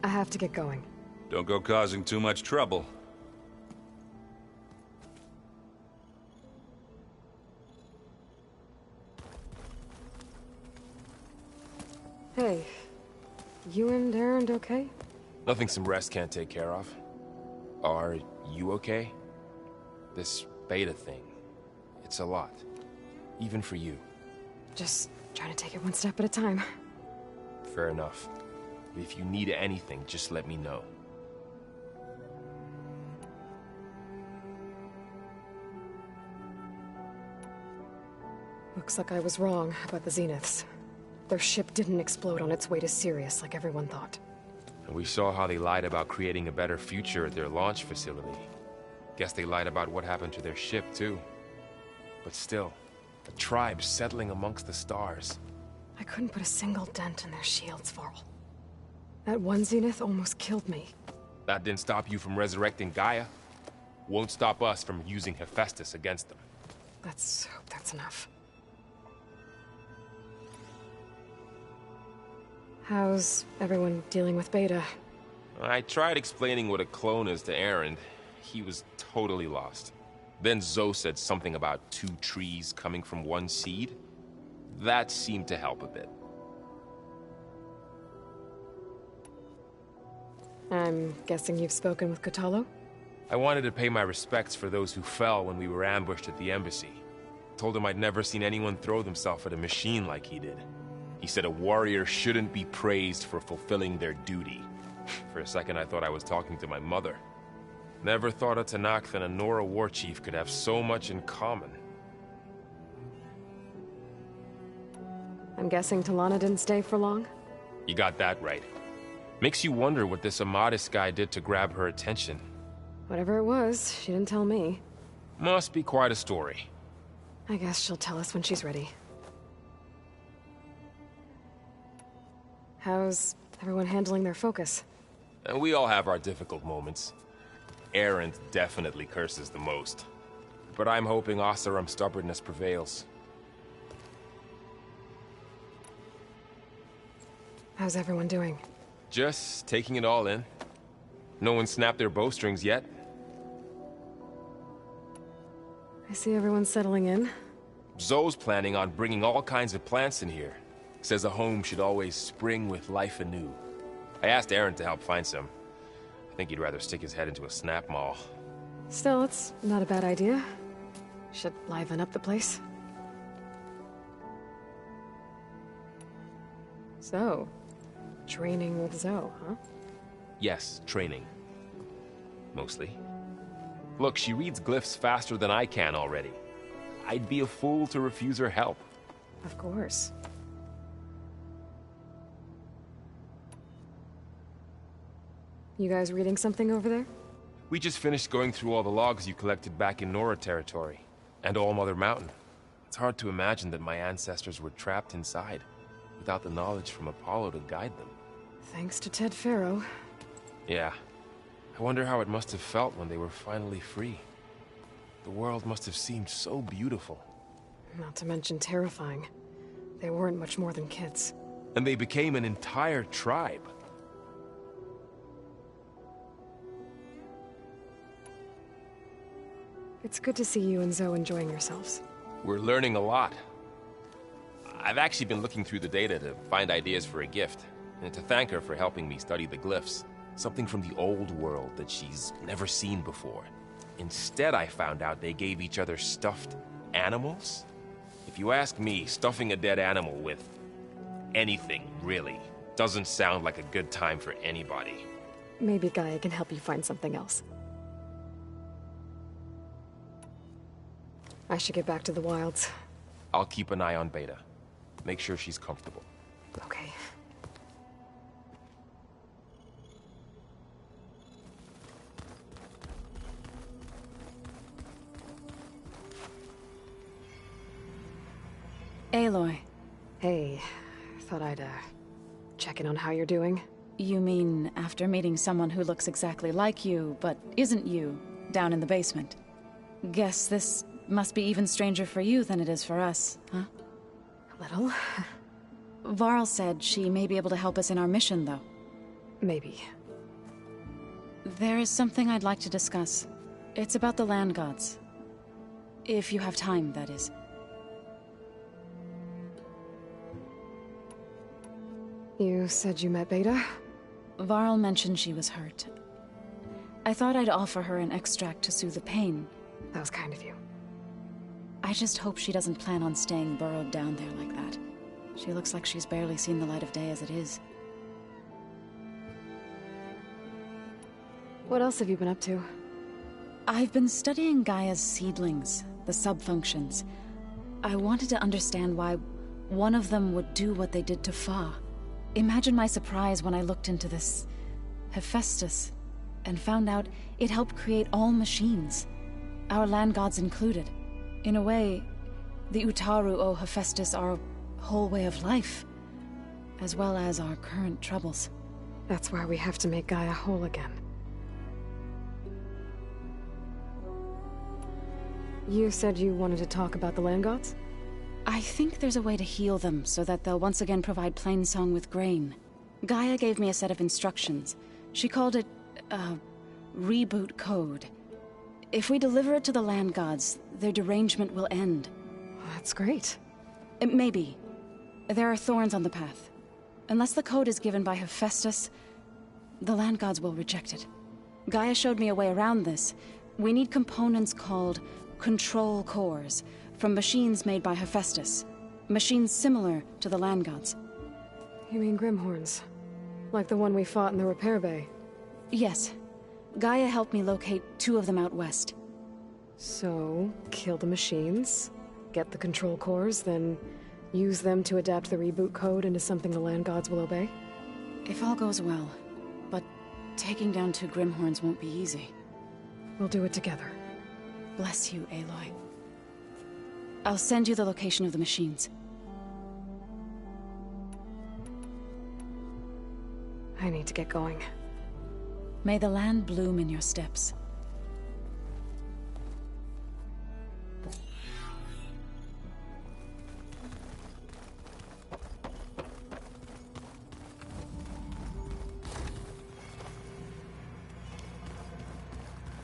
I have to get going. Don't go causing too much trouble. Hey, you and Erend okay? Nothing some rest can't take care of. Are you okay? This beta thing, it's a lot. Even for you. Just trying to take it one step at a time. Fair enough. If you need anything, just let me know. Looks like I was wrong about the Zeniths. Their ship didn't explode on its way to Sirius like everyone thought. And we saw how they lied about creating a better future at their launch facility. Guess they lied about what happened to their ship, too. But still, a tribe settling amongst the stars. I couldn't put a single dent in their shields, Varl. That one Zenith almost killed me. That didn't stop you from resurrecting Gaia. Won't stop us from using Hephaestus against them. Let's hope that's enough. How's everyone dealing with Beta? I tried explaining what a clone is to Erend. He was totally lost. Then Zoe said something about 2 trees coming from 1 seed. That seemed to help a bit. I'm guessing you've spoken with Kotallo? I wanted to pay my respects for those who fell when we were ambushed at the embassy. Told him I'd never seen anyone throw themselves at a machine like he did. He said a warrior shouldn't be praised for fulfilling their duty. For a second I thought I was talking to my mother. Never thought a Tenakth and a Nora war chief could have so much in common. I'm guessing T'Lana didn't stay for long? You got that right. Makes you wonder what this Amadis guy did to grab her attention. Whatever it was, she didn't tell me. Must be quite a story. I guess she'll tell us when she's ready. How's everyone handling their focus? And we all have our difficult moments. Erend definitely curses the most. But I'm hoping Oseram's stubbornness prevails. How's everyone doing? Just taking it all in. No one snapped their bowstrings yet. I see everyone settling in. Zoe's planning on bringing all kinds of plants in here. Says a home should always spring with life anew. I asked Erend to help find some. I think he'd rather stick his head into a snap mall. Still, it's not a bad idea. Should liven up the place. So, training with Zoe, huh? Yes, training. Mostly. Look, she reads glyphs faster than I can already. I'd be a fool to refuse her help. Of course. You guys reading something over there? We just finished going through all the logs you collected back in Nora territory, and All Mother Mountain. It's hard to imagine that my ancestors were trapped inside, without the knowledge from Apollo to guide them. Thanks to Ted Faro. Yeah. I wonder how it must have felt when they were finally free. The world must have seemed so beautiful. Not to mention terrifying. They weren't much more than kids. And they became an entire tribe. It's good to see you and Zoe enjoying yourselves. We're learning a lot. I've actually been looking through the data to find ideas for a gift, and to thank her for helping me study the glyphs. Something from the old world that she's never seen before. Instead, I found out they gave each other stuffed animals. If you ask me, stuffing a dead animal with anything, really, doesn't sound like a good time for anybody. Maybe Gaia can help you find something else. I should get back to the wilds. I'll keep an eye on Beta. Make sure she's comfortable. Okay. Aloy. Hey, thought I'd, check in on how you're doing. You mean after meeting someone who looks exactly like you, but isn't you, down in the basement? Guess this must be even stranger for you than it is for us, huh? A little. Varl said she may be able to help us in our mission, though. Maybe. There is something I'd like to discuss. It's about the land gods. If you have time, that is. You said you met Beta? Varl mentioned she was hurt. I thought I'd offer her an extract to soothe the pain. That was kind of you. I just hope she doesn't plan on staying burrowed down there like that. She looks like she's barely seen the light of day as it is. What else have you been up to? I've been studying Gaia's seedlings, the subfunctions. I wanted to understand why one of them would do what they did to Fa. Imagine my surprise when I looked into this Hephaestus and found out it helped create all machines, our land gods included. In a way, the Utaru owe Hephaestus our whole way of life, as well as our current troubles. That's why we have to make Gaia whole again. You said you wanted to talk about the land gods? I think there's a way to heal them so that they'll once again provide Plainsong with grain. Gaia gave me a set of instructions. She called it, reboot code. If we deliver it to the land gods, their derangement will end. That's great. Maybe. There are thorns on the path. Unless the code is given by Hephaestus, the land gods will reject it. Gaia showed me a way around this. We need components called control cores from machines made by Hephaestus. Machines similar to the land gods. You mean Grimhorns? Like the one we fought in the repair bay? Yes. Gaia helped me locate 2 of them out west. So, kill the machines, get the control cores, then use them to adapt the reboot code into something the land gods will obey? If all goes well. But taking down 2 Grimhorns won't be easy. We'll do it together. Bless you, Aloy. I'll send you the location of the machines. I need to get going. May the land bloom in your steps.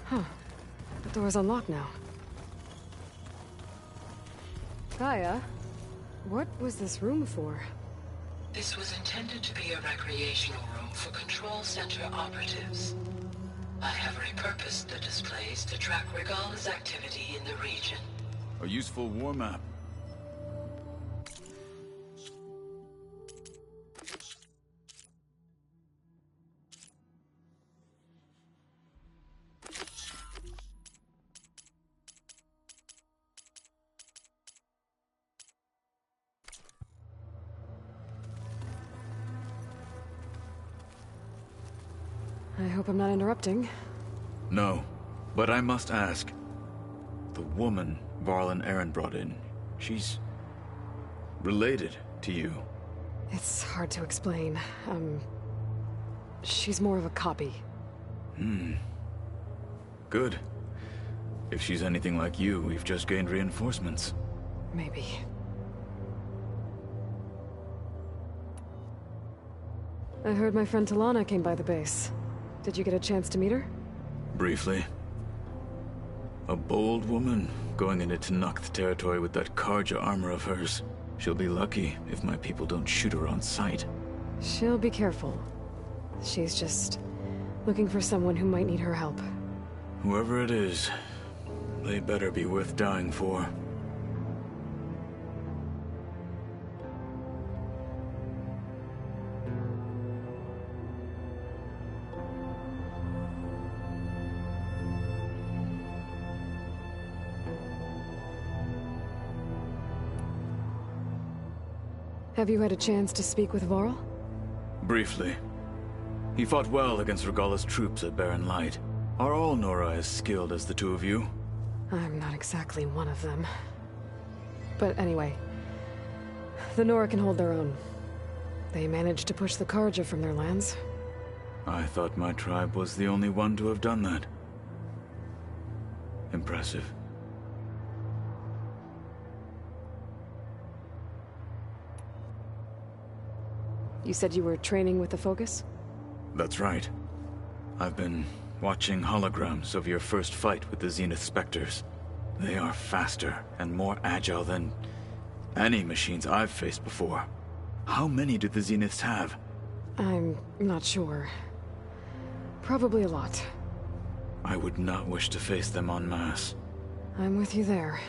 Huh. The door's unlocked now. Gaia, what was this room for? This was intended to be a recreational room for Control Center operatives. I have repurposed the displays to track Regalla's activity in the region. A useful war map. I hope I'm not interrupting. No, but I must ask. The woman Varl and Aaron brought in, she's related to you. It's hard to explain. She's more of a copy. Good. If she's anything like you, we've just gained reinforcements. Maybe. I heard my friend Talana came by the base. Did you get a chance to meet her? Briefly. A bold woman going into Tenakth territory with that Karja armor of hers. She'll be lucky if my people don't shoot her on sight. She'll be careful. She's just looking for someone who might need her help. Whoever it is, they better be worth dying for. Have you had a chance to speak with Varl? Briefly. He fought well against Regalla's troops at Barren Light. Are all Nora as skilled as the 2 of you? I'm not exactly one of them. But anyway, the Nora can hold their own. They managed to push the Karja from their lands. I thought my tribe was the only one to have done that. Impressive. You said you were training with the Focus? That's right. I've been watching holograms of your first fight with the Zenith Spectres. They are faster and more agile than any machines I've faced before. How many do the Zeniths have? I'm not sure. Probably a lot. I would not wish to face them en masse. I'm with you there.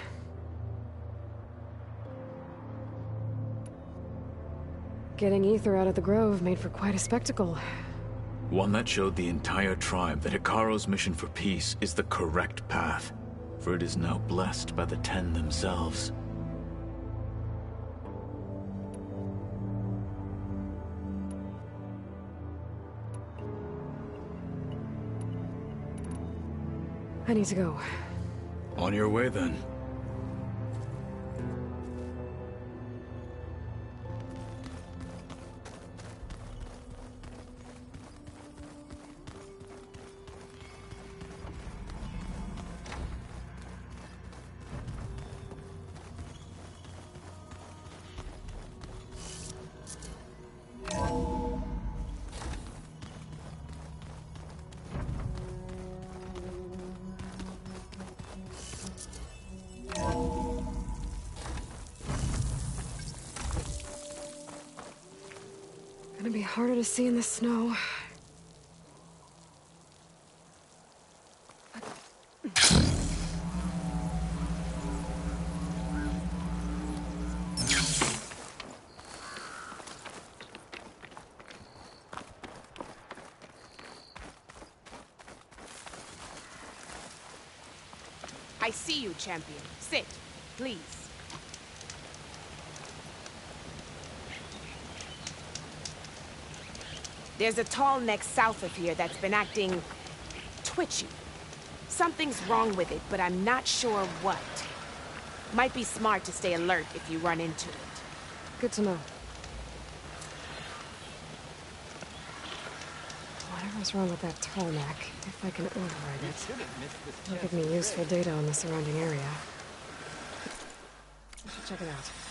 Getting Aether out of the Grove made for quite a spectacle. One that showed the entire tribe that Hekarro's mission for peace is the correct path, for it is now blessed by the Ten themselves. I need to go. On your way, then. be harder to see in the snow. I see you, champion. Sit, please. There's a tall neck south of here that's been acting twitchy. Something's wrong with it, but I'm not sure what. Might be smart to stay alert if you run into it. Good to know. Whatever's wrong with that tall neck, if I can override it, it'll give me useful data on the surrounding area. I should check it out.